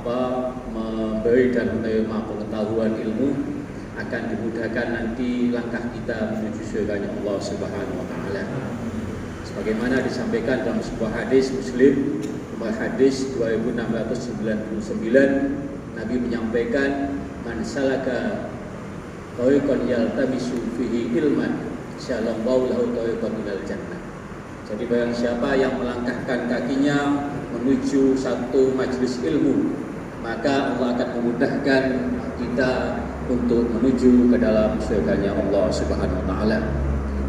memberi dan menerima pengetahuan ilmu akan dimudahkan nanti langkah kita menuju surganya Allah Subhanahu wa taala. Sebagaimana disampaikan dalam sebuah hadis Muslim, nomor hadis 2699, Nabi menyampaikan, "Man salaka tariqan yaltamisu fihi ilman, syalallahu lahu tariqan ilal jannah." Jadi barang siapa yang melangkahkan kakinya menuju satu majelis ilmu, maka Allah akan memudahkan kita untuk menuju ke dalam surganya Allah Subhanahu wa taala.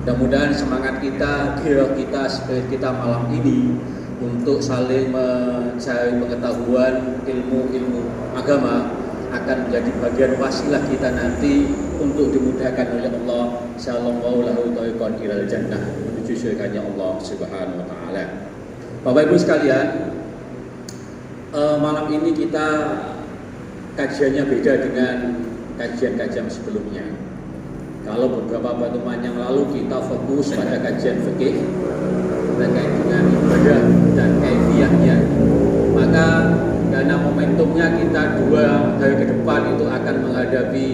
Mudah-mudahan semangat kita, gairah kita seperti kita malam ini untuk saling mencari pengetahuan ilmu agama akan menjadi bagian wasilah kita nanti untuk dimudahkan oleh Allah sallallahu lahu tariqan ilal jannah, menuju surganya Allah Subhanahu wa taala. Bapak Ibu sekalian, malam ini kita kajiannya beda dengan kajian-kajian sebelumnya. Kalau beberapa pertemuan yang lalu kita fokus pada kajian fikih terkait dengan ibadah dan kaifiyahnya, maka karena momentumnya kita 2 hari ke depan itu akan menghadapi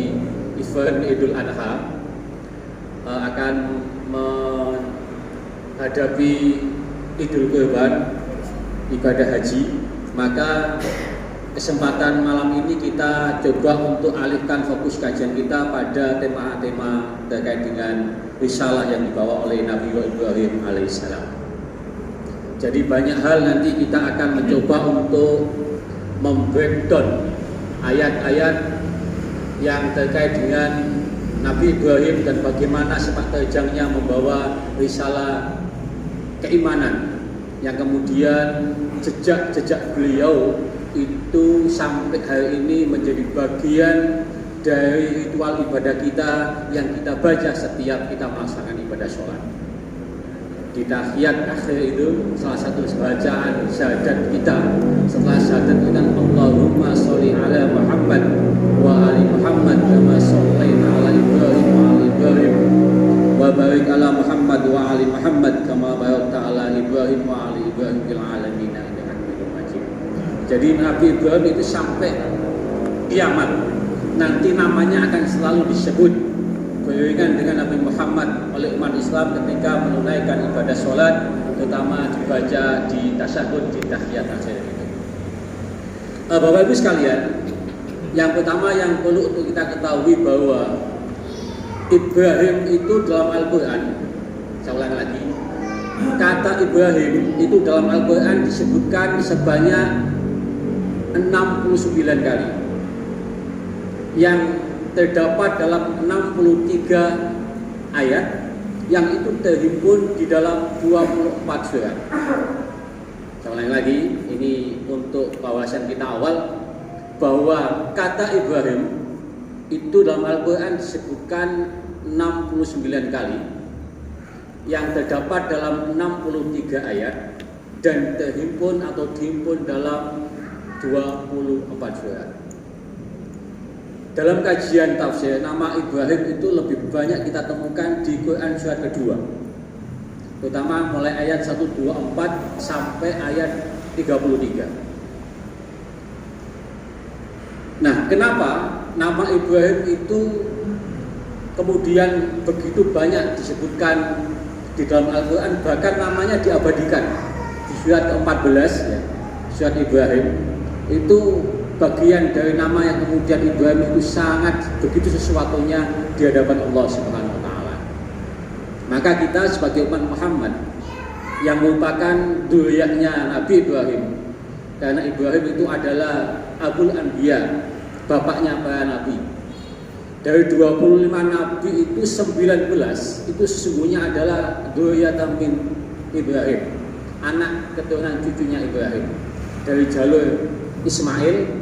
event Idul Adha, akan menghadapi Idul Kurban, ibadah haji, maka kesempatan malam ini kita coba untuk alihkan fokus kajian kita pada tema-tema terkait dengan risalah yang dibawa oleh Nabi Ibrahim alaihissalam. Jadi banyak hal nanti kita akan mencoba untuk membreakdown ayat-ayat yang terkait dengan Nabi Ibrahim dan bagaimana sepak terjangnya membawa risalah keimanan yang kemudian jejak-jejak beliau itu sampai hari ini menjadi bagian dari ritual ibadah kita yang kita baca setiap kita melaksanakan ibadah sholat. Di tahiyat akhir itu salah satu bacaan syahadat kita setelah syahadat kita, Allahumma sholli ala Muhammad wa ali Muhammad kama shollaita ala Ibrahim wa ali Ibrahim wa barik ala Muhammad wa ali Muhammad kama barakta ala Ibrahim wa ali Ibrahim fil alamin innaka Hamidum Majid. Jadi Nabi Ibrahim itu sampai kiamat nanti namanya akan selalu disebut beriringan dengan Nabi Muhammad oleh umat Islam ketika menunaikan ibadah sholat, terutama dibaca di tasyahud, di tahiyat akhir itu. Bapak Ibu sekalian, yang pertama yang perlu untuk kita ketahui bahwa Ibrahim itu dalam Al-Quran, saya ulang lagi, kata Ibrahim itu dalam Al-Quran disebutkan sebanyak 69 kali, yang terdapat dalam 63 ayat yang itu terhimpun di dalam 24 surat. Saya ulang lagi, ini untuk wawasan kita awal, bahwa kata Ibrahim itu dalam Al-Quran disebutkan 69 kali yang terdapat dalam 63 ayat dan terhimpun atau dihimpun dalam 24 surat. Dalam kajian tafsir, nama Ibrahim itu lebih banyak kita temukan di Quran surat kedua, terutama mulai ayat 124 sampai ayat 33. Nah, kenapa nama Ibrahim itu kemudian begitu banyak disebutkan di dalam Al-Quran, bahkan namanya diabadikan di surat ke-14 ya, surat Ibrahim itu bagian dari nama yang kemudian Ibrahim itu sangat begitu sesuatunya di hadapan Allah Subhanahu wa taala. Maka kita sebagai umat Muhammad yang merupakan dzurriyyahnya Nabi Ibrahim, karena Ibrahim itu adalah Abul Anbiya, bapaknya para nabi. Dari 25 nabi itu 19 itu sesungguhnya adalah dzurriyyatan min Ibrahim, anak keturunan cucunya Ibrahim, dari jalur Ismail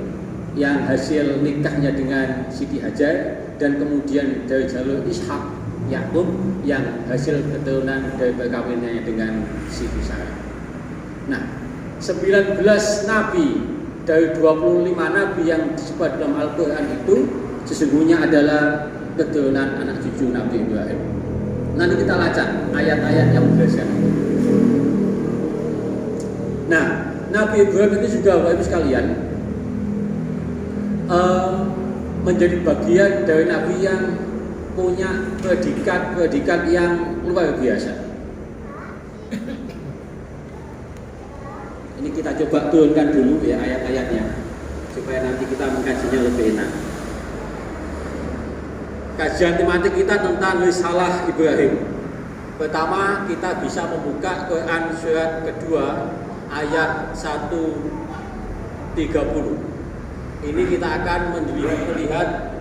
yang hasil nikahnya dengan Siti Hajar, dan kemudian dari jalur Ishak Yakub yang hasil keturunan dari perkawinannya dengan Siti Sarah. Nah, 19 nabi dari 25 nabi yang disebut dalam Al-Quran itu sesungguhnya adalah keturunan anak cucu Nabi Ibrahim. Nanti kita lacak ayat-ayat yang menjelaskan itu. Nah, Nabi Ibrahim itu juga Bapak Ibu sekalian menjadi bagian dari Nabi yang punya predikat yang luar biasa. Ini kita coba turunkan dulu ya ayat-ayatnya supaya nanti kita mengkajinya lebih enak. Kajian tematik kita tentang risalah Ibrahim. Pertama, kita bisa membuka Quran surat kedua ayat 130. Ini kita akan melihat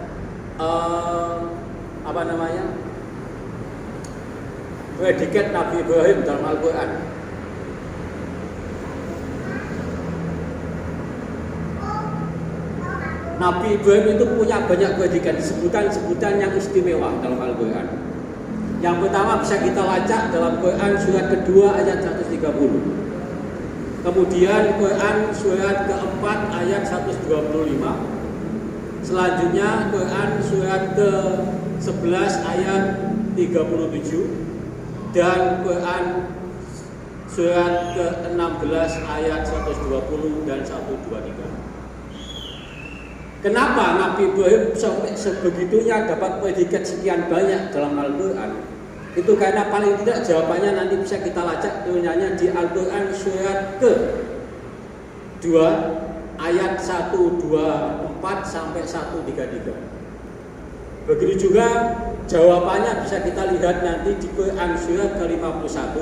predikat Nabi Ibrahim dalam Al-Quran. Nabi Ibrahim itu punya banyak predikat, sebutan-sebutan yang istimewa dalam Al-Quran. Yang pertama bisa kita lacak dalam Quran surat kedua ayat 130. Kemudian Quran surat keempat ayat 125. Selanjutnya Quran surat ke-11 ayat 37. Dan Quran surat ke-16 ayat 120 dan 123. Kenapa Nabi Ibrahim sampai sebegitunya dapat predikat sekian banyak dalam Al-Quran? Itu karena paling tidak jawabannya nanti bisa kita lacak turunannya di Al-Quran surat ke-2 ayat 124 sampai 133. Begitu juga jawabannya bisa kita lihat nanti di Quran surat ke-51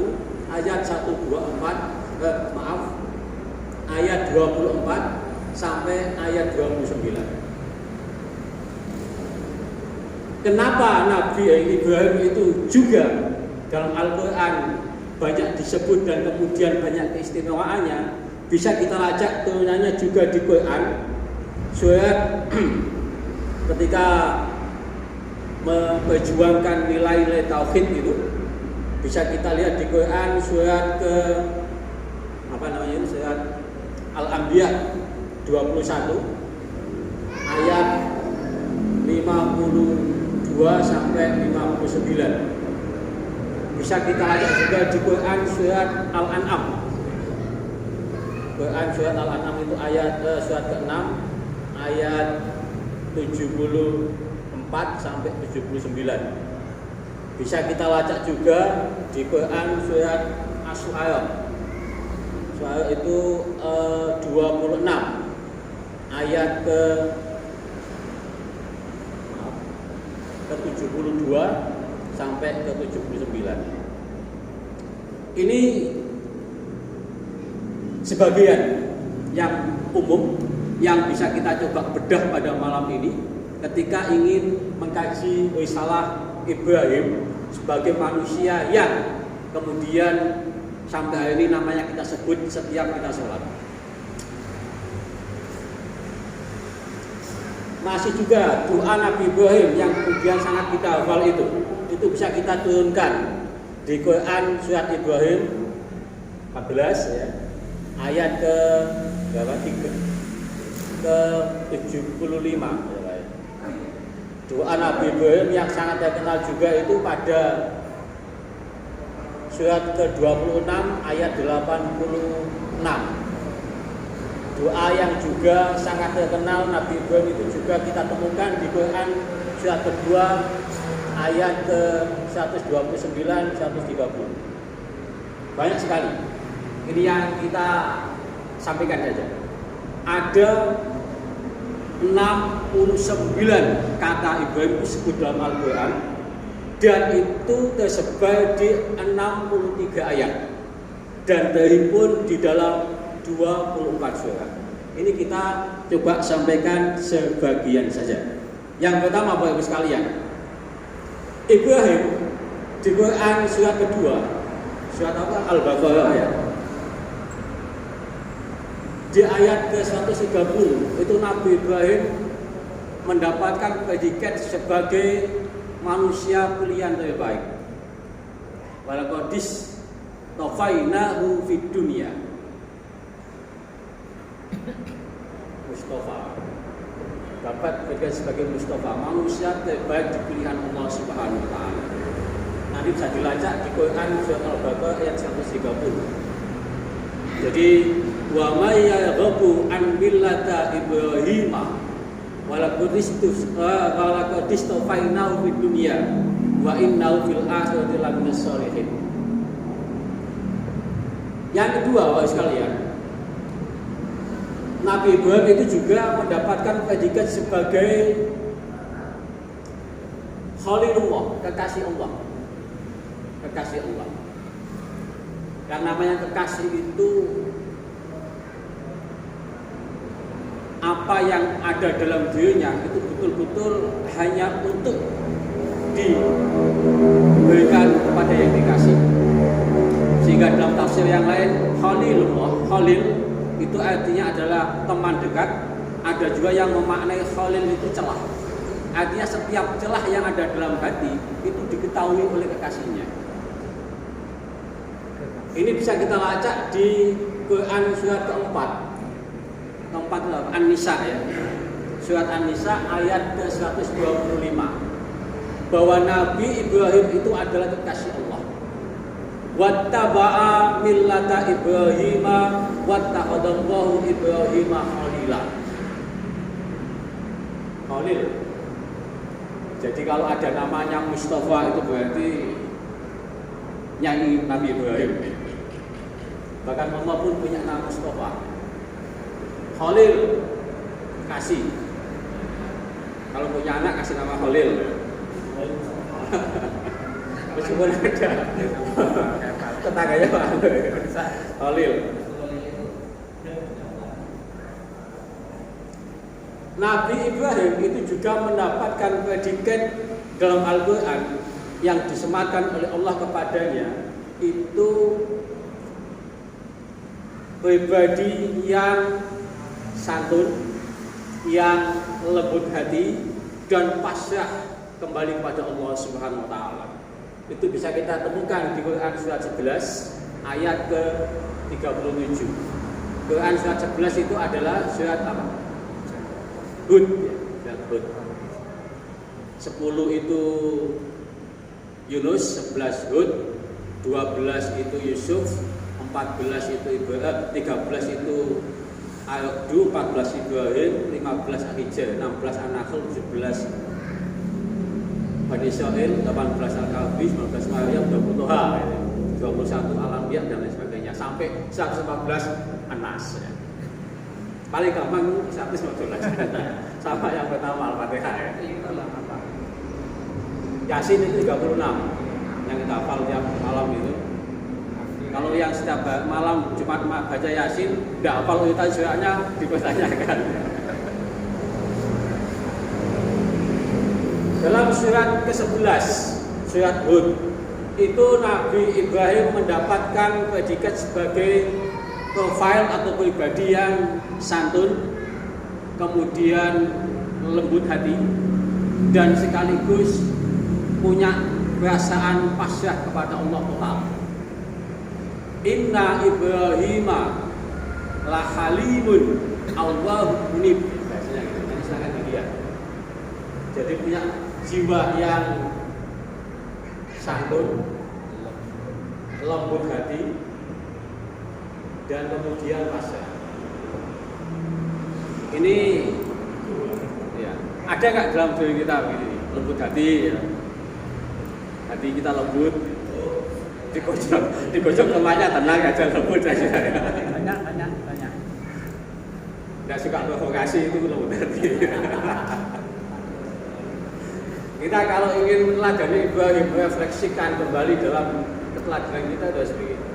ayat 24 sampai ayat 29. Kenapa Nabi Ibrahim itu juga dalam Al-Quran banyak disebut dan kemudian banyak keistimewaannya? Bisa kita lacak turunannya juga di Quran surat ketika memperjuangkan nilai-nilai tauhid itu. Bisa kita lihat di Quran surat surat Al-Anbiya 21 ayat 52 sampai 59. Bisa kita lihat juga di Quran surat Al-An'am. Quran surat Al-An'am itu ayat surat ke-6 ayat 74 sampai 79. Bisa kita lacak juga di Quran surat Asy-Syu'ara. Soal itu 26 ayat ke-72 sampai ke-79. Ini sebagian yang umum yang bisa kita coba bedah pada malam ini ketika ingin mengkaji risalah Ibrahim sebagai manusia yang kemudian sampai hari ini namanya kita sebut setiap kita sholat. Masih juga doa Nabi Ibrahim yang kemudian sangat kita hafal itu bisa kita turunkan di Quran surat Ibrahim 14 ya, ayat ke 75. Doa Nabi Ibrahim yang sangat terkenal juga itu pada surat ke-26 ayat 86. Doa yang juga sangat terkenal Nabi Ibrahim itu juga kita temukan di Quran surat kedua ayat ke-129 130. Banyak sekali. Ini yang kita sampaikan saja. Ada 69 kata Ibrahim disebut dalam Al-Quran dan itu tersebar di 63 ayat dan terhimpun di dalam 24 surat. Ini kita coba sampaikan sebagian saja. Yang pertama Bapak Ibu sekalian, Ibrahim di Quran surat kedua, surat apa? Al-Baqarah ya. Di ayat ke-130 itu Nabi Ibrahim mendapatkan predikat sebagai manusia pilihan terbaik. Walaqadis tafainahu fid dunya. Mustafa dapat predikat sebagai Mustafa, manusia terbaik di pilihan Allah Subhanahu wa taala. Nanti bisa dilacak di Quran surat Al-Baqarah ayat 130. Jadi wa may yarghabu an millata Ibrahim walaqadistofainahu fid dunya wa innahu fil akhirati laminas sholihin. Yang kedua, Bapak sekalian, Nabi Ibrahim itu juga mendapatkan predikat sebagai Khalilullah, kekasih Allah. Kekasih Allah. Yang namanya kekasih itu apa yang ada dalam dirinya itu betul-betul hanya untuk diberikan kepada yang dikasih. Sehingga dalam tafsir yang lain, Khalilullah, Khalil itu artinya adalah teman dekat. Ada juga yang memaknai Khalil itu celah. Artinya setiap celah yang ada dalam hati itu diketahui oleh kekasihnya. Ini bisa kita lacak di Quran surat keempat An-Nisa ya. Surat An-Nisa ayat ke-125. Bahwa Nabi Ibrahim itu adalah kekasih Allah. Wattaba'a millata Ibrahima wattakhadallahu Ibrahima khalila. Khalil. Jadi kalau ada namanya Mustafa itu berarti nyanyi Nabi Ibrahim. Bahkan Allah pun punya nama Mustafa. Khalil, kasih. Kalau punya anak kasih nama Khalil. Meskipun ada tetangganya Pak Khalil. Nabi Ibrahim itu juga mendapatkan predikat dalam Al-Quran yang disematkan oleh Allah kepadanya itu pribadi yang santun, yang lembut hati dan pasrah kembali kepada Allah Subhanahu wa taala. Itu bisa kita temukan di Quran surat 11 ayat ke-37. Quran surat 11 itu adalah surat apa? Hud ya, Hud. 10 itu Yunus, 11 Hud, 12 itu Yusuf, 14 itu Ibrahim, 13 itu Al-Qdu, 14 Ibrahim, 15 Al-Hijr, 16 An-Nahl, 17 Bani Israil, 18 Al-Kahfi, 19 Maryam, 20 Toha, 21 Al-Anbiya dan lain sebagainya sampai 114 An-Nas ya. Paling gampang 114 sama yang pertama Al-Fatihah ya. Yasin itu 36 yang kita hafal tiap malam itu. Kalau yang setiap malam Jumat baca Yasin tidak hafal urutan suratnya dipertanyakan. Dalam surat ke-11 surat Hud itu Nabi Ibrahim mendapatkan predikat sebagai profil atau pribadi yang santun, kemudian lembut hati dan sekaligus punya perasaan pasrah kepada Allah total. Inna Ibrahima la halimun Allahu munib. Bahasanya gitu. Jadi silakan dilihat. Jadi punya jiwa yang santun, lembut hati dan kemudian pasrah. Ini ya, ada nggak dalam diri kita begini? Lembut hati ya. Hati kita lembut, di pojok temannya tenang aja, lembut aja. Banyak. Nggak suka provokasi itu lembut hati. Kita kalau ingin meneladani Ibrahim, refleksikan kembali dalam keteladanan kita harus begini.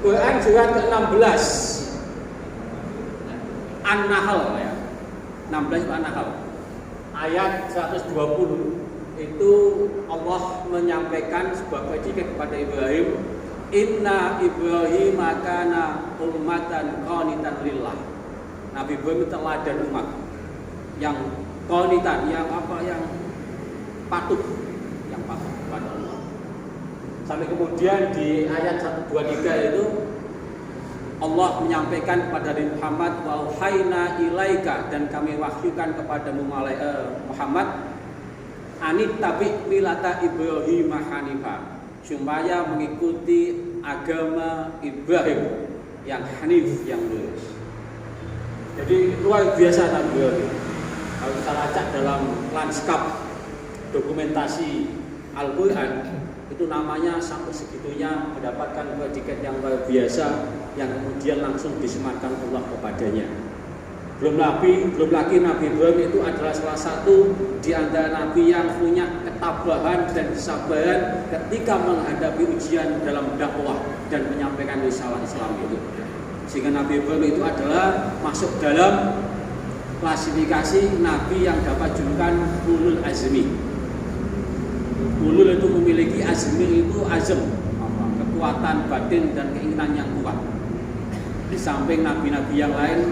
Quran surat ke-16 An-Nahl ya. 16 An-Nahl. Ayat 120 itu Allah menyampaikan sebuah predikat kepada Ibrahim, Inna Ibrahim kana ummatan qanitan lillah. Nabi Ibrahim teladan umat yang qanitan, yang patuh kepada Allah. Sampai kemudian di ayat 123 itu Allah menyampaikan kepada Muhammad wa auhayna ilaika, dan kami wahyukan kepada Muhammad anit tabi milata Ibrahim hanifa, supaya mengikuti agama Ibrahim yang hanif, yang lurus. Jadi luar biasa Nabi Ibrahim. Kalau kita lacak dalam lanskap dokumentasi Al-Quran, itu namanya sampai segitunya mendapatkan predikat yang luar biasa yang kemudian langsung disematkan Allah kepadanya. Belum lagi Nabi Ibrahim itu adalah salah satu di antara Nabi yang punya ketabahan dan kesabaran ketika menghadapi ujian dalam dakwah dan menyampaikan risalah Islam itu. Sehingga Nabi Ibrahim itu adalah masuk dalam klasifikasi Nabi yang dapat julukan ulul azmi. Ulul itu memiliki azmi itu azam, kekuatan batin dan keinginan yang kuat. Di samping nabi-nabi yang lain,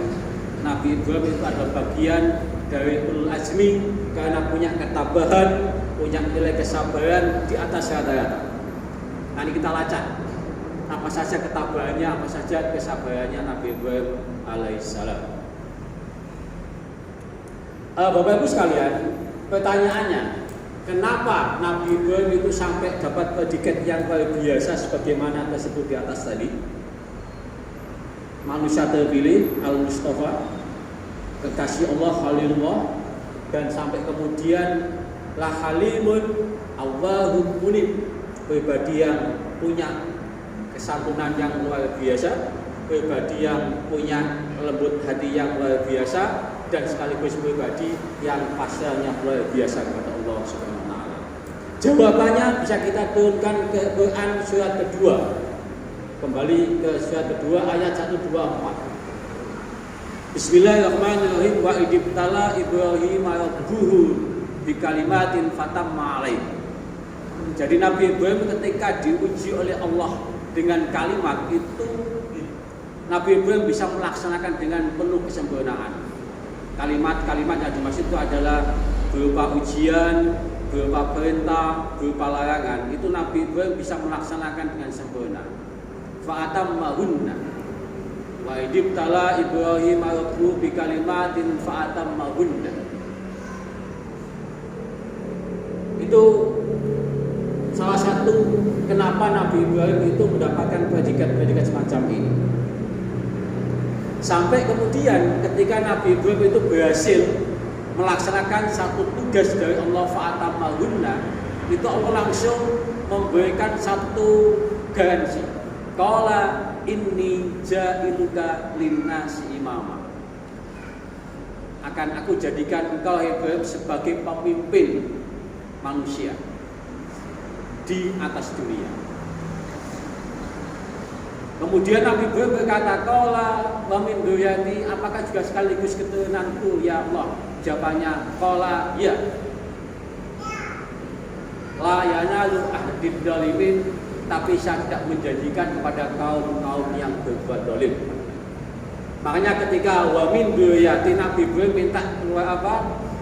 Nabi Ibrahim itu adalah bagian dari ulul azmi karena punya ketabahan, punya nilai kesabaran di atas rata-rata. Nah, ini kita lacak apa saja ketabahannya, apa saja kesabarannya Nabi Ibrahim alaihissalam. Bapak Ibu sekalian, pertanyaannya, kenapa Nabi Ibrahim itu sampai dapat predikat yang luar biasa sebagaimana tersebut di atas tadi? Manusia terpilih, Al-Mustafa, kekasih Allah, Khalilullah, dan sampai kemudian la halimun Allahum munib, pribadi yang punya kesantunan yang luar biasa, pribadi yang punya lembut hati yang luar biasa, dan sekaligus pribadi yang pasrahnya luar biasa kepada Allah Subhanahu wa taala. Jawabannya bisa kita turunkan ke Quran surat kedua. Kembali ke surat kedua ayat 124. Bismillahirrahmanirrahim. Wa idibtala Ibrahim rabbuhu bikalimatin fatamma alaih. Jadi Nabi Ibrahim ketika diuji oleh Allah dengan kalimat itu, Nabi Ibrahim bisa melaksanakan dengan penuh kesempurnaan. Kalimat-kalimat yang dimaksud itu adalah berupa ujian, berupa perintah, berupa larangan. Itu Nabi Ibrahim bisa melaksanakan dengan sempurna. Fa'atammahunna. Wa idibtala Ibrahim rabbuhu bikalimatin fa'atammahunna. Itu salah satu kenapa Nabi Ibrahim itu mendapatkan predikat-predikat semacam ini. Sampai kemudian ketika Nabi Ibrahim itu berhasil melaksanakan satu tugas dari Allah fa'atammahunna, itu Allah langsung memberikan satu garansi. Qala inni ja'iluka linnasi imama. Akan aku jadikan engkau Ibrahim sebagai pemimpin manusia di atas dunia. Kemudian Nabi Ibrahim berkata, qala wa min dzurriyyati, apakah juga sekaligus keturunanku ya Allah? Jawabannya, qala ya. La yanalu ahdid dzalimin, tapi saya tidak menjanjikan kepada kaum-kaum yang berbuat zalim. Makanya ketika wa min dzurriyyati, Nabi Ibrahim minta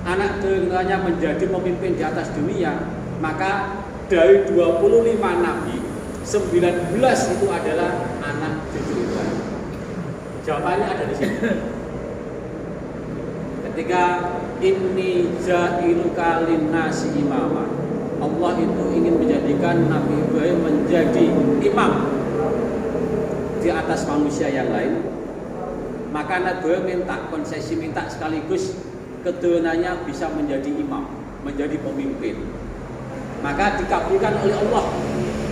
anak turunannya menjadi pemimpin di atas dunia, maka dari 25 nabi 19 itu adalah anak cucu Ibrahim. Jawabannya ada di sini. Ketika inni ja'iluka linnasi imama, Allah itu ingin menjadikan Nabi Ibrahim menjadi imam di atas manusia yang lain. Maka Nabi Ibrahim minta sekaligus keturunannya bisa menjadi imam, menjadi pemimpin. Maka dikabulkan oleh Allah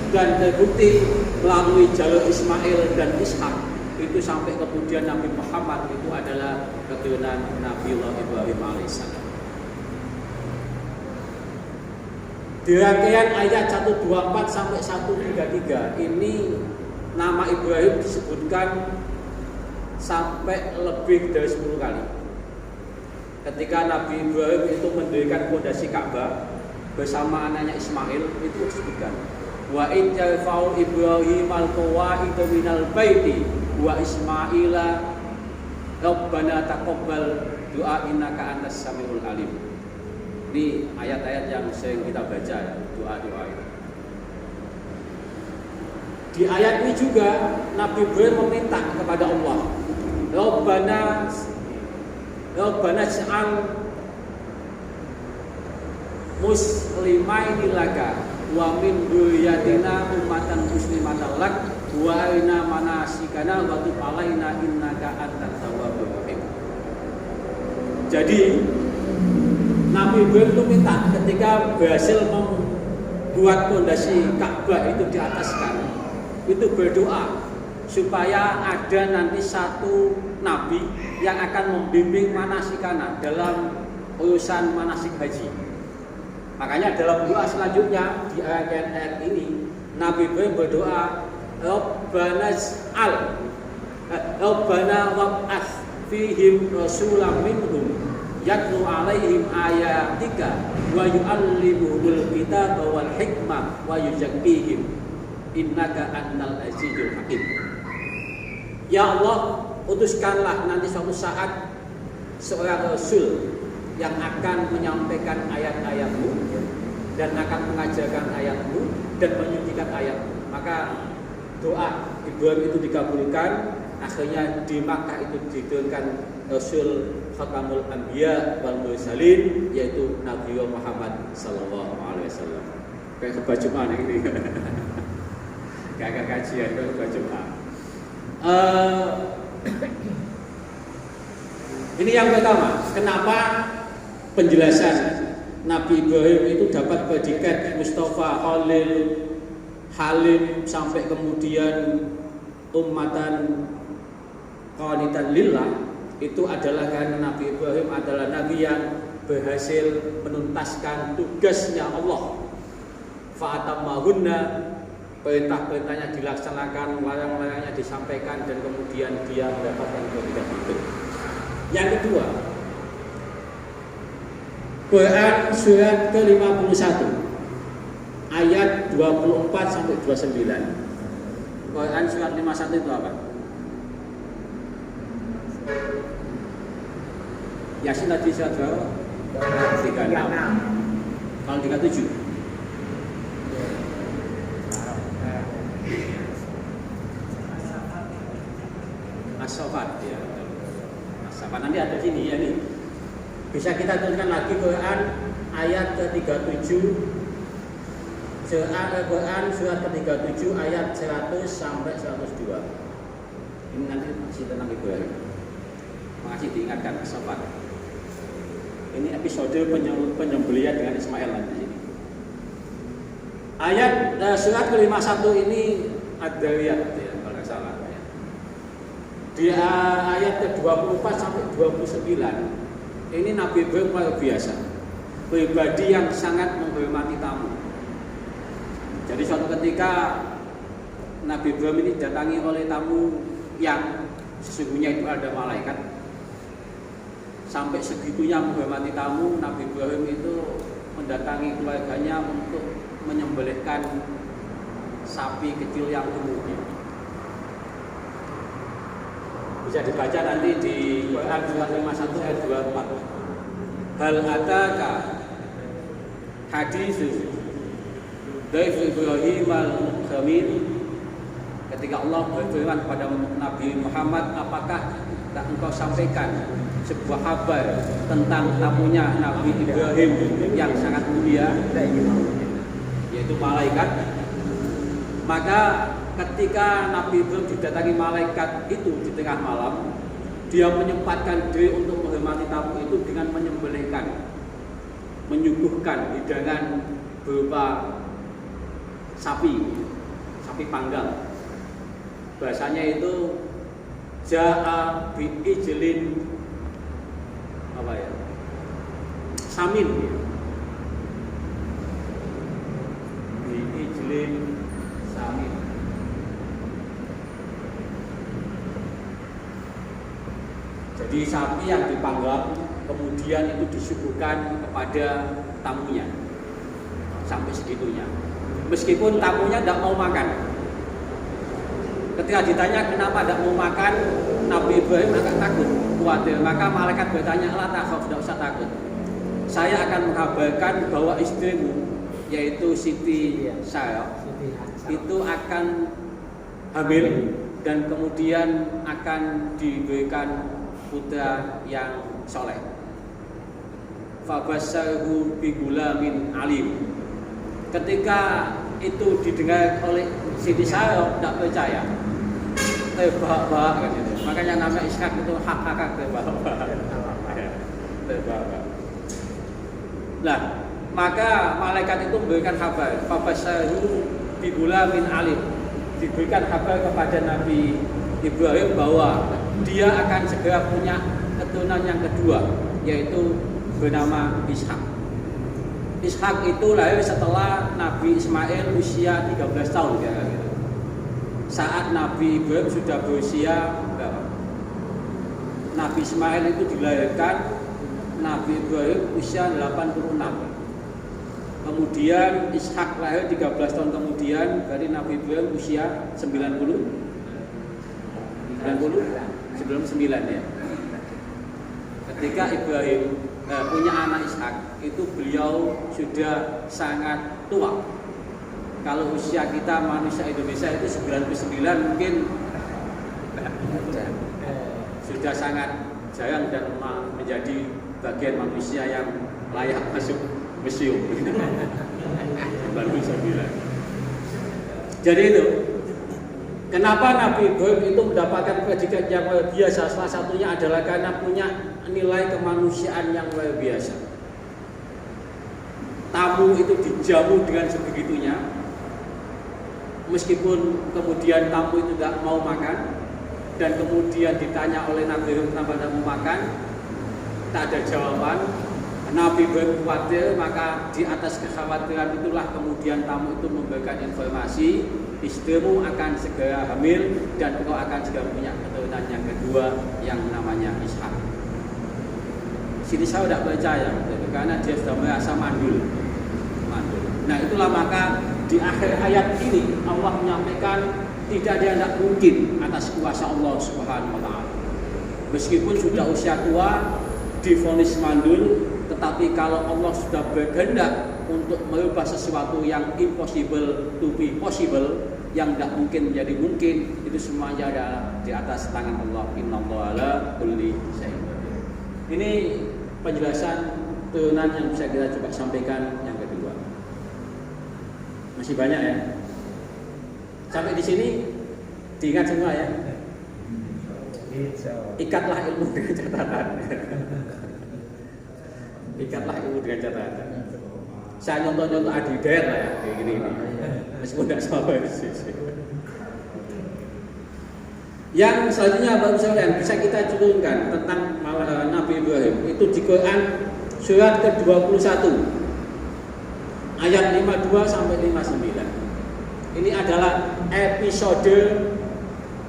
dan terbukti melalui jalur Ismail dan Ishak, itu sampai kemudian Nabi Muhammad itu adalah keturunan Nabiullah Ibrahim alaihissalam. Di rangkaian ayat 124 sampai 133 ini nama Ibrahim disebutkan sampai lebih dari 10 kali. Ketika Nabi Ibrahim itu mendirikan fondasi Ka'bah bersama anaknya Ismail, itu disebutkan wa in yarfa'u Ibrahim al-qawaid minal baiti wa Ismaila rabbana taqabbal du'a innaka antas samiul alim. Ini ayat-ayat yang sering kita baca, doa-doa itu. Di ayat ini juga Nabi Ibrahim meminta kepada Allah, Rabbana ja'al muslimaini laka wa min dzurriyyatina ummatan muslimatan lak wa arina manasikana wa tub alaina innaka antat tawwabur rahim. Jadi Nabi Ibrahim itu minta ketika berhasil membuat fondasi Ka'bah itu di atas kami, itu berdoa supaya ada nanti satu nabi yang akan membimbing manasikana dalam urusan manasik haji. Makanya dalam doa selanjutnya di ayat ini Nabi Ibrahim berdoa, Rabbana wab'ats fihim rasulam minhum yatlu alaihim ayatika wa yu'allimuhumul kitaba wal hikmah wa yuzakkihim innaka annal azizul hakim. Ya Allah, utuskanlah nanti suatu saat seorang rasul yang akan menyampaikan ayat-ayat-Mu dan akan mengajarkan ayat-Mu dan menyucikan ayat-Mu. Maka doa Ibrahim itu dikabulkan. Akhirnya di Makkah itu diturunkan Rasul Khatamul Anbiya wal Mursalin, yaitu Nabi Muhammad sallallahu alaihi wasallam. Kayak khutbah Jumat ini. Kayak kajian khutbah Jumat. Ini yang pertama, kenapa penjelasan Nabi Ibrahim itu dapat predikat Mustafa, Khalil, Halim, sampai kemudian ummatan qanitan lillah, itu adalah karena Nabi Ibrahim adalah nabi yang berhasil menuntaskan tugasnya Allah. Fa'atammahunna, perintah-perintahnya dilaksanakan, larang-larangnya disampaikan, dan kemudian dia mendapatkan predikat itu. Yang kedua, Quran surat ke-51 ayat 24 sampai 29. Quran surat 51 itu apa? Yasin tadi surat berapa? 36. Kalau 37. As-Saffat ya. As-Saffat nanti ada sini ya nih. Bisa kita tuliskan lagi Quran ayat ke-37. Quran surat ke-37 ayat 100 sampai 102. Ini nanti masih tentang Ibrahim. Makasih diingatkan As-Saffat. Ini episode penyembelihan dengan Ismail nanti sini. Ayat surat ke-51 ini Ad-Dariyat ya, kalau tidak salah ya. Di ayat ke-24 sampai 29 ini Nabi Ibrahim luar biasa, pribadi yang sangat menghormati tamu. Jadi suatu ketika Nabi Ibrahim ini datangi oleh tamu yang sesungguhnya itu ada malaikat. Sampai segitunya menghormati tamu, Nabi Ibrahim itu mendatangi keluarganya untuk menyembelihkan sapi kecil yang gemuknya. Bisa dibaca nanti di Quran surat 51 ayat 24. Hal ataka hadis Daif Ibrahim al-Khamil, ketika Allah berfirman kepada Nabi Muhammad, apakah tak engkau sampaikan sebuah kabar tentang tamunya Nabi Ibrahim yang sangat mulia, yaitu malaikat. Maka ketika Nabi Ibrahim didatangi malaikat itu di tengah malam, dia menyempatkan diri untuk menghormati tamu itu dengan menyembelihkan, menyuguhkan hidangan berupa sapi panggang. Bahasanya itu ja'a bi ijlin apa ya? Samin. Bi ijlin samin. Jadi sapi yang dipanggang kemudian itu disuguhkan kepada tamunya. Sampai segitunya. Meskipun tamunya tidak mau makan. Ketika ditanya kenapa tidak mau makan, Nabi Ibrahim agak takut, khawatir. Maka malaikat bertanya, la takhaf, tidak usah takut. Saya akan mengabarkan bahwa istrimu, yaitu Siti Sarah, itu akan hamil dan kemudian akan diberikan putra yang soleh. Fabasyarhu bi gulamin alim. Ketika itu didengar oleh Siti Sarah, tidak percaya, terbahak-bahak kan itu. Makanya nama Ishak itu hak-hak terbahak-bahak. hamba-hamba. Nah, maka malaikat itu memberikan kabar, fabasyahu bigula min alim, diberikan kabar kepada Nabi Ibrahim bahwa dia akan segera punya keturunan yang kedua, yaitu bernama Ishak. Ishak itu lahir setelah Nabi Ismail usia 13 tahun kira-kira. Saat Nabi Ibrahim sudah berusia berapa? Nabi Ismail itu dilahirkan Nabi Ibrahim usia 86. Kemudian Ishak lahir 13 tahun kemudian, dari Nabi Ibrahim usia 99 ya. Ketika Ibrahim punya anak Ishak, itu beliau sudah sangat tua. Kalau usia kita manusia Indonesia itu 99 mungkin sudah sangat jarang dan menjadi bagian manusia yang layak masuk museum. 99. Jadi itu kenapa Nabi Ibrahim itu mendapatkan predikat yang luar biasa? Salah satunya adalah karena punya nilai kemanusiaan yang luar biasa. Tamu itu dijamu dengan sebegitunya, meskipun kemudian tamu itu tidak mau makan, dan kemudian ditanya oleh Nabi Ibrahim kenapa tidak mau makan, tak ada jawaban. Nabi Ibrahim khawatir, maka di atas kekhawatiran itulah kemudian tamu itu memberikan informasi, istrimu akan segera hamil dan engkau akan segera punya keturunan yang kedua yang namanya Ishak. Sini saya tidak percaya, karena dia sudah merasa mandul. Nah itulah maka di akhir ayat ini Allah menyampaikan tidak ada yang tidak mungkin atas kuasa Allah Subhanahu wa Ta'ala. Meskipun sudah usia tua, divonis mandul, tetapi kalau Allah sudah berkehendak untuk merubah sesuatu yang impossible to be possible, yang tidak mungkin menjadi mungkin, itu semuanya adalah di atas tangan Allah. Innallaha ala kulli syai'in qadir. Ini penjelasan turunan yang bisa kita coba sampaikan yang kedua. Masih banyak ya. Sampai di sini diingat semua ya. Ikatlah ilmu dengan catatan. Ikatlah ilmu dengan catatan. Saya nyontoh-nyontoh adidat lah ya, kayak gini. Meskipun tidak sama persis. Yang selanjutnya Bapak sekalian bisa kita turunkan tentang Nabi Ibrahim itu di Quran surat ke-21 ayat 52 sampai 59. Ini adalah episode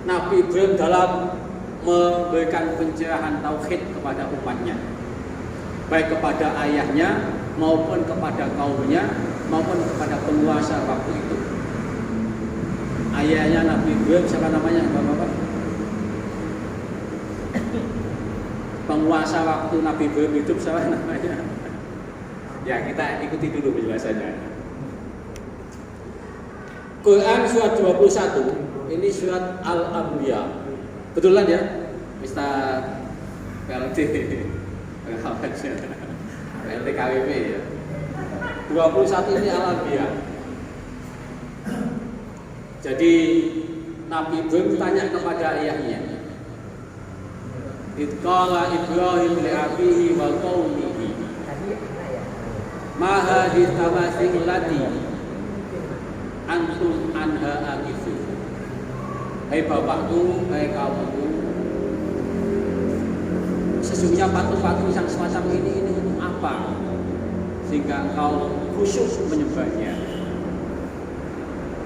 Nabi Ibrahim dalam memberikan pencerahan tauhid kepada umatnya, baik kepada ayahnya maupun kepada kaumnya maupun kepada penguasa waktu itu. Ayahnya Nabi Ibrahim siapa namanya Bapak-bapak? Penguasa waktu Nabi Ibrahim hidup siapa namanya? Ya kita ikuti dulu penjelasannya. Quran surat 21 ini surat Al-Anbiya. Betulan ya, Mister PLT PLT KWP ya. 21 ini Al-Anbiya. Jadi Nabi Ibrahim tanya kepada ayahnya. Qala Ibrahim li abihi wa qaumihi ma hadhihi tamathil lati antum anha aqifun. Hai bapakku, hai kaumku, sesungguhnya patung-patung yang semacam ini untuk apa? Sehingga kau khusyuk menyembahnya.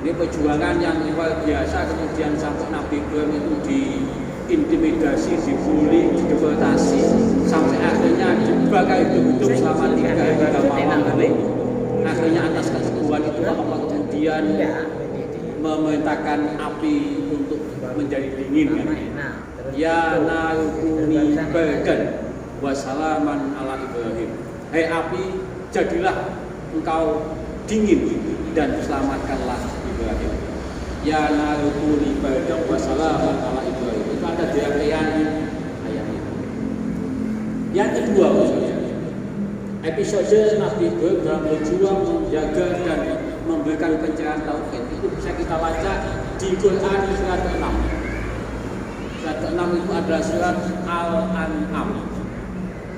Ini perjuangan yang luar biasa, kemudian sampai Nabi Ibrahim itu diintimidasi, dibully, dideportasi, sampai akhirnya dibakar hidup-hidup selama 3 malam. Akhirnya atas keteguhan itu Allah kemudian memerintahkan api untuk menjadi dingin. Ya narukuni bardan wa salaman ala Ibrahim. Hai api, jadilah engkau dingin dan selamatkanlah Ibrahim. Ya narukuni bardan wa salaman ala Ibrahim. Itu ada di ayat ini. Yang kedua, episode Nabi Ibrahim dalam berjuang menjaga dan memberikan pencerahan tauhid itu bisa kita baca di Quran surat ke-6. Surat ke-6 itu adalah surat Al-An'am.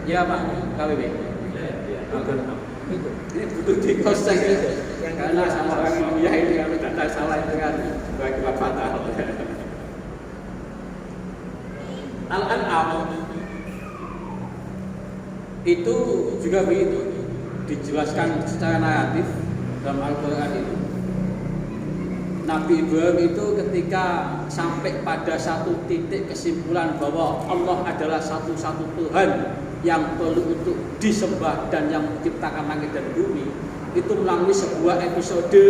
Ya Pak KWB. Ini butuh dikosek karena sama orang India ini kalau tidak salah itu kan berakibat fatal. Al-An'am itu juga begitu dijelaskan secara naratif dalam Al-Quran itu. Nabi Ibrahim itu ketika sampai pada satu titik kesimpulan bahwa Allah adalah satu-satu Tuhan yang perlu untuk disembah dan yang menciptakan langit dan bumi, itu melalui sebuah episode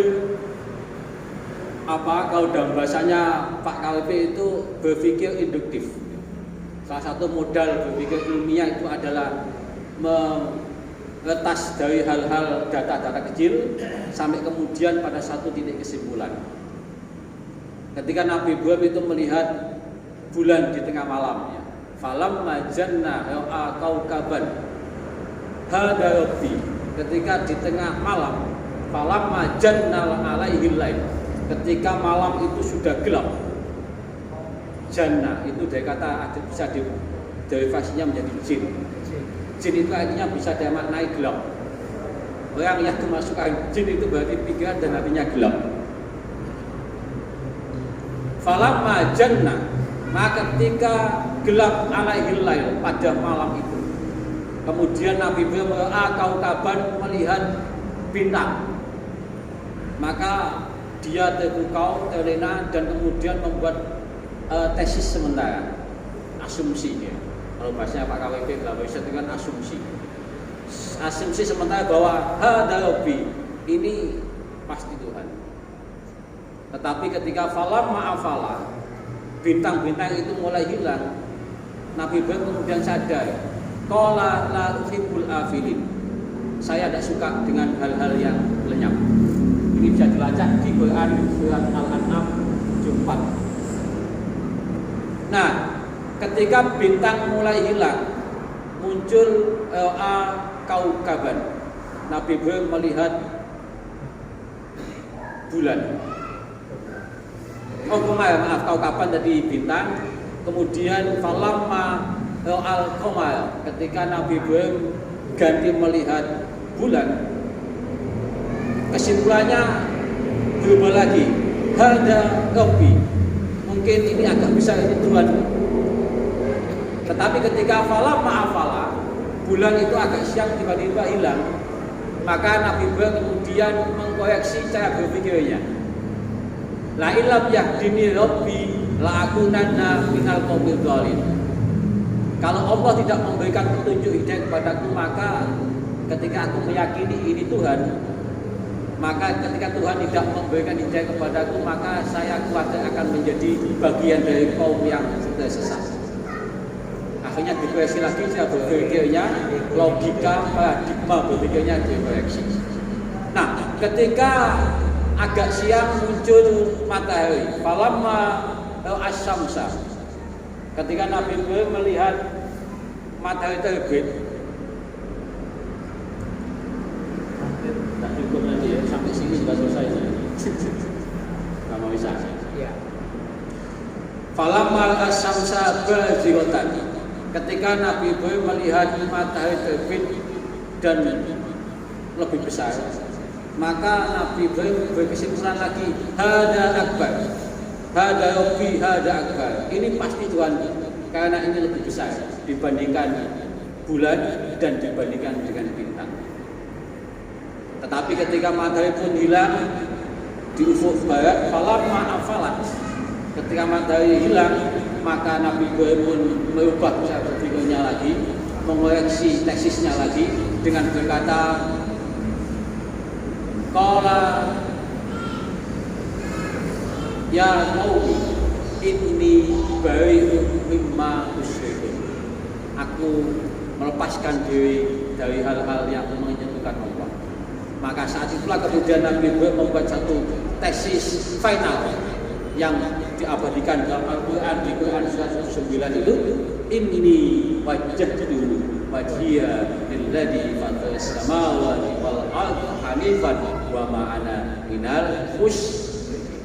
kalau dalam bahasanya Pak KWP itu berpikir induktif. Salah satu modal berpikir ilmiah itu adalah meretas dari hal-hal data-data kecil sampai kemudian pada satu titik kesimpulan. Ketika Nabi Ibrahim itu melihat bulan di tengah malamnya, falamma janna ra'a kaukaban hada rabbi, ketika di tengah malam, falamma janna alaihil lail, ketika malam itu sudah gelap. Janna itu dari kata bisa derivasinya menjadi jin. Jin itu artinya bisa dimaknai gelap. Orang yang dimasukkan jin itu berarti pikiran dan hatinya gelap. Falamma janna, maka ketika gelap alaihil lail pada malam itu, kemudian Nabi Ibrahim kaukaban melihat bintang, maka dia terpukau, terlena dan kemudian membuat tesis sementara, asumsinya. Kalau bahasanya Pak KWP dalam bahasa itu kan asumsi. Asumsi sementara bahwa hada rabbi, ini pasti Tuhan. Tetapi ketika falam ma'afala, bintang-bintang itu mulai hilang, Nabi Ibrahim kemudian sadar, qala la uhibbul afilin, saya tidak suka dengan hal-hal yang lenyap. Ini bisa dilacak di Quran surat Al-An'am 4. Nah, ketika bintang mulai hilang, muncul kaukaban. Nabi Ibrahim melihat bulan. Kaukaban tadi bintang. Kemudian falamma al-qamar, ketika Nabi Ibrahim ganti melihat bulan, kesimpulannya berubah lagi. Hada rabbi, mungkin ini agak besar, ini Tuhan. Tetapi ketika falamma afala, bulan itu agak siang tiba-tiba hilang, maka Nabi Ibrahim kemudian mengkoreksi cara berpikirnya. La ilam yahdini rabbi la akunanna minal qaumil dhalin. Kalau Allah tidak memberikan petunjuk hidayah kepadaku, maka ketika aku meyakini ini Tuhan, maka ketika Tuhan tidak memberikan hidayah kepadaku, maka saya khawatir akan menjadi bagian dari kaum yang sudah sesat. Akhirnya dikoreksi lagi cara berpikirnya, logika, paradigma berpikirnya dikoreksi. Nah, ketika agak siang muncul matahari, falamma as-syamsa, ketika Nabi Ibrahim melihat matahari terbit, tak cukup nanti ya, sampai sini sudah selesai. Kamu bisa. Falamma as-syamsa bazigatan, ketika Nabi Ibrahim melihat matahari terbit dan lebih besar, maka Nabi Ibrahim berkesimpulan lagi, hada akbar, hada rabbi, hada akbar, ini pasti Tuhan, karena ini lebih besar dibandingkan bulan dan dibandingkan dengan bintang. Tetapi ketika matahari pun hilang di ufuk barat, falamma afalat, ketika matahari hilang, maka Nabi Ibrahim pun merubah cara berpikirnya lagi, mengoreksi tesisnya lagi dengan berkata, qala ya qaumi inni bari'un mimma tusyrikun, aku melepaskan diri dari hal-hal yang menyentuhkan Allah. Maka saat itulah kemudian Nabi Ibrahim membuat satu tesis final yang diabadikan dalam Al-Quran, di Quran surat 9 itu, inni wajjahtu wajhiya lilladzi fataras samawati wal arda hanifan wa ma ana minal musyrikin.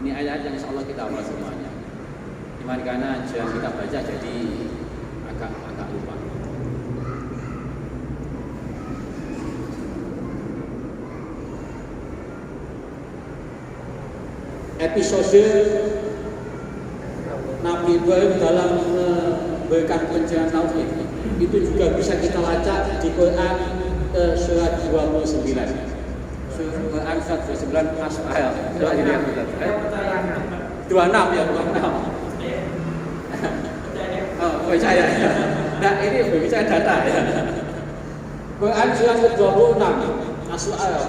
Ini ayat yang insyaallah kita hafal semuanya. Cuman karena jarang kita baca jadi agak lupa. episode Nabi Ibrahim dalam memberikan pencerahan tauhid itu juga bisa kita lacak di Quran surat 29. Quran surat 29 ayat. Coba dilihat. 26 ya, 26. Oh, percaya ya. Nah, ini berbicara data ya. Quran surat 26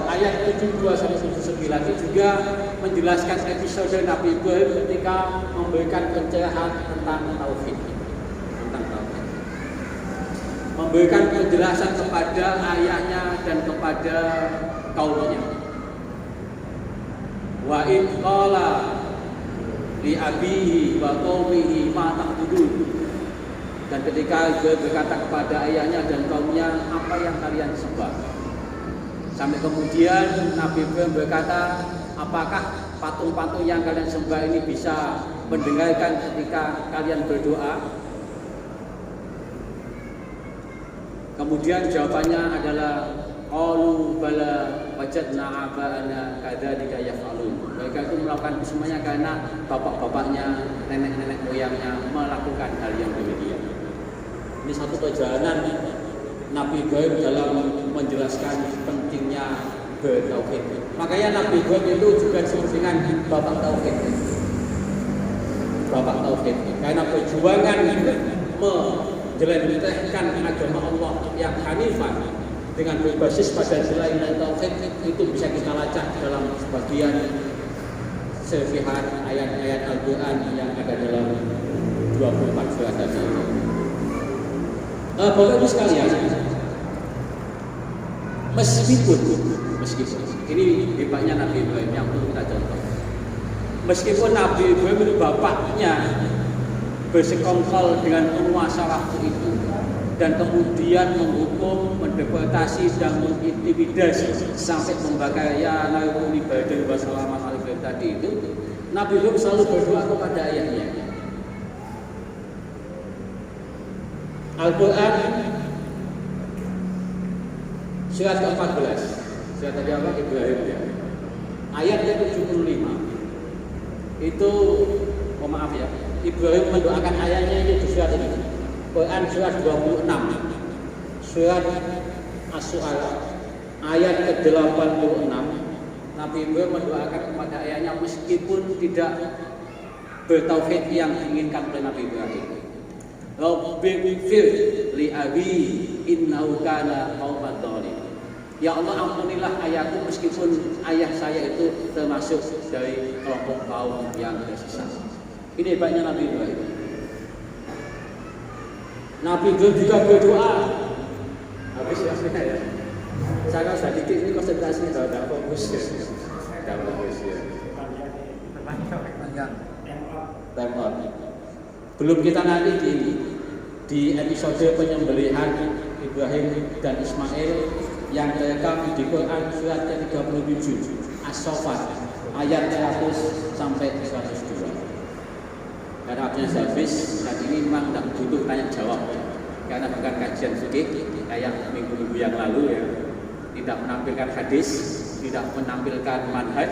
ayat 72 sampai 79 itu juga menjelaskan episode Nabi Ibrahim ketika memberikan pencerahan tentang tauhid. Memberikan penjelasan kepada ayahnya dan kepada kaumnya. Wa in qala li abihi wa qaumihi ma ta'budun. Dan ketika dia berkata kepada ayahnya dan kaumnya, apa yang kalian sembah? Sampai kemudian Nabi Ibrahim berkata, apakah patung-patung yang kalian sembah ini bisa mendengarkan ketika kalian berdoa? Kemudian jawabannya adalah qalu bala wajadna aba'ana kadzalika yaf'alun. Mereka itu melakukan semuanya karena bapak-bapaknya, nenek-nenek moyangnya melakukan hal yang demikian. Ini satu perjalanan Nabi Ibrahim dalam menjelaskan pentingnya bertauhid. Makanya Nabi Ibrahim itu juga disebut dengan bapak tauhid. Bapak tauhid. Karena perjuangan menjelentahkan agama Allah yang hanifan dengan berbasis pada selain dan tauhid itu bisa kita lacak dalam sebagian serpihan ayat-ayat Al-Quran yang ada dalam 24 surat tadi. Bapak Ibu sekalian, meskipun ini hebatnya Nabi Ibrahim yang perlu kita contoh. Meskipun Nabi Ibrahim itu bapaknya bersekongkol dengan penguasa waktu itu dan kemudian menghukum, mendeportasi dan mengintimidasi sampai membakar ya nabi badal wassalamu alaihi tadi itu, Nabi Ibrahim selalu berdoa kepada ayahnya. Al-Quran surat ke-14, surat tadi apa? Ibrahim ya. Ayat ke-75 itu, maaf ya, Ibrahim mendoakan ayahnya itu di surat ini. Quran surat 26, surat As-Su'ara ayat ke-86. Nabi Ibrahim mendoakan kepada ayahnya meskipun tidak bertauhid yang diinginkan oleh Nabi Ibrahim. Rabbighfir li abi innahu kana qauman dhalim. Ya Allah, ampunilah ayahku meskipun ayah saya itu termasuk dari kelompok kaum yang tersesat. Ini hebatnya Nabi Ibrahim. Nabi Ibrahim juga berdoa. Habis ya saya. Saya sudah dikit ini konsentrasi sudah fokus. Sudah fokus ya. Time out. Belum kita nanti di episode penyembelihan Ibrahim dan Ismail yang terekam di Quran surat ke-37 As-Saffat ayat 100 sampai 102. Karena waktunya habis, saat ini memang tidak butuh tanya jawab ya. Karena bukan kajian fikih kayak minggu-minggu yang lalu ya, tidak menampilkan hadis, tidak menampilkan manhaj,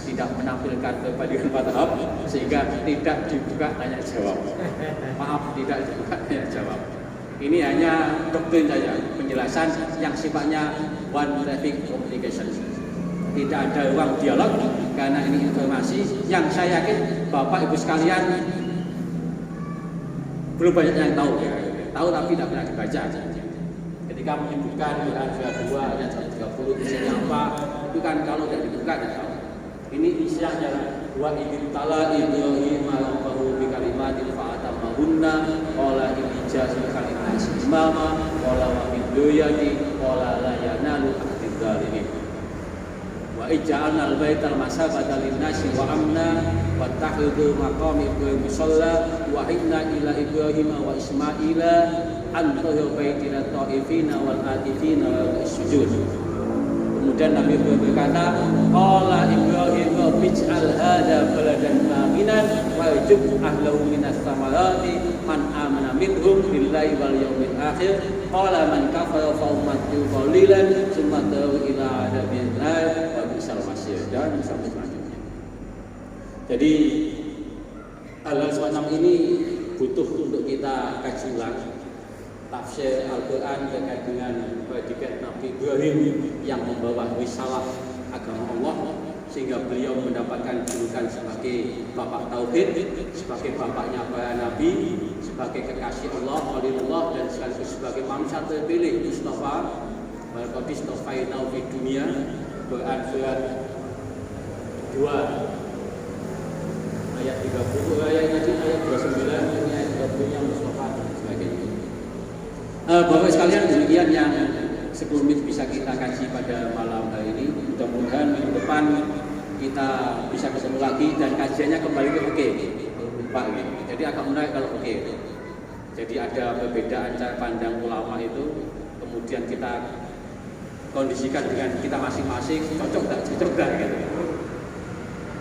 tidak menampilkan perbandingan madhab, sehingga tidak dibuka tanya jawab. Maaf, tidak dibuka tanya jawab. Ini hanya doktrin saja, penjelasan yang sifatnya one traffic communication. Tidak ada ruang dialog karena ini informasi yang saya yakin Bapak Ibu sekalian belum banyak yang tahu ya. Tahu tapi tidak pernah dibaca. Ketika menyebutkan Quran surat 2 ayat 130 isinya apa, itu kan kalau tidak dibuka tidak tahu. Ini isinya wa ibtala Ibrahim rabbahu bi kalimatin fa atammahunna qala inni ja'alul kalimati imama qala wa min duryati qala la yanalu ahdi dzalimin wa ij'alna al-baital masabata lin-nasi wa amna wattakhidhu maqam Ibrahim musalla wa inna ila Ibrahim wa Ismaila an tahir baitina ta'ifina wal atifina wal sujud. Kemudian Nabi Ibrahim berkata, qala Ibrahim bij'al hadza baladan aminan warzuq ahlahu minas samarati man amana minhum billahi wal yaumil akhir qala man kafara fa ummatu qalilan tsumma taru ila adabil nar wa bisal masir dan sampai selanjutnya. Jadi hal-hal semacam ini butuh untuk kita kaji ulang. Tafsir Al-Quran terkait dengan predikat Nabi Ibrahim yang membawa risalah agama Allah, sehingga beliau mendapatkan julukan sebagai bapak tauhid, sebagai bapaknya para nabi, sebagai kekasih Allah, Khalilullah, dan sekaligus sebagai manusia terpilih Mustafa. Walaqad istafainahu fid dunya, Quran surat 2 ayat 30, ayat 29, ini ayat 30 yang Mustafa dan sebagainya. Bapak sekalian, demikian yang sebelumnya bisa kita kaji pada malam hari ini. Mudah-mudahan minggu depan kita bisa ketemu lagi dan kajiannya kembali ke oke, Pak. Jadi agak menarik kalau oke. Jadi ada perbedaan cara pandang ulama itu, kemudian kita kondisikan dengan kita masing-masing, cocok tak gitu.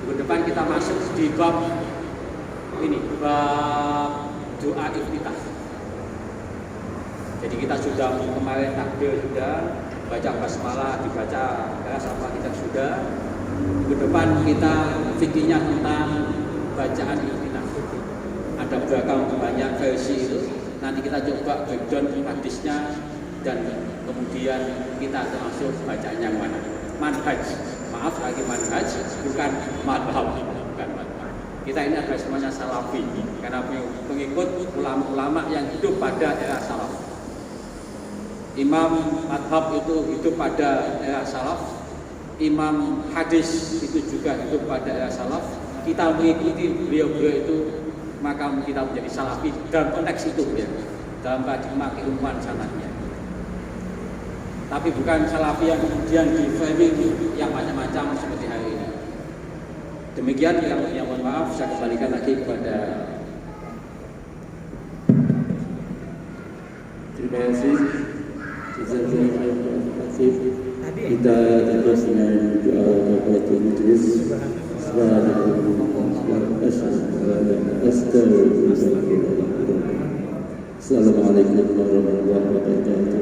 Minggu depan kita masuk di bab ini, bab doa iftitah. Jadi kita sudah kemarin takbir sudah, baca basmalah, dibaca apa kita sudah. Minggu depan kita fikihnya tentang bacaan iftitah. Ada beragam banyak versi itu. Nanti kita coba breakdown hadisnya dan kemudian kita termasuk bacaan yang mana. Manhaj, maaf lagi manhaj, bukan madhab. Kita ini adalah semuanya salafi karena pengikut ulama-ulama yang hidup pada era salaf. Imam madhab itu hidup pada era salaf, imam hadis itu juga hidup pada era salaf. Kita mengikuti beliau-beliau itu, maka kita menjadi salafi dalam konteks itu ya, dalam paradigma keilmuan sanadnya. Tapi bukan salafi yang kemudian di framing yang macam-macam seperti hari ini. Demikian, yang mohon maaf, saya kembalikan lagi kepada. Terima kasih. Kita terus dengan doa kafaratul majlis. Assalamualaikum warahmatullahi wabarakatuh.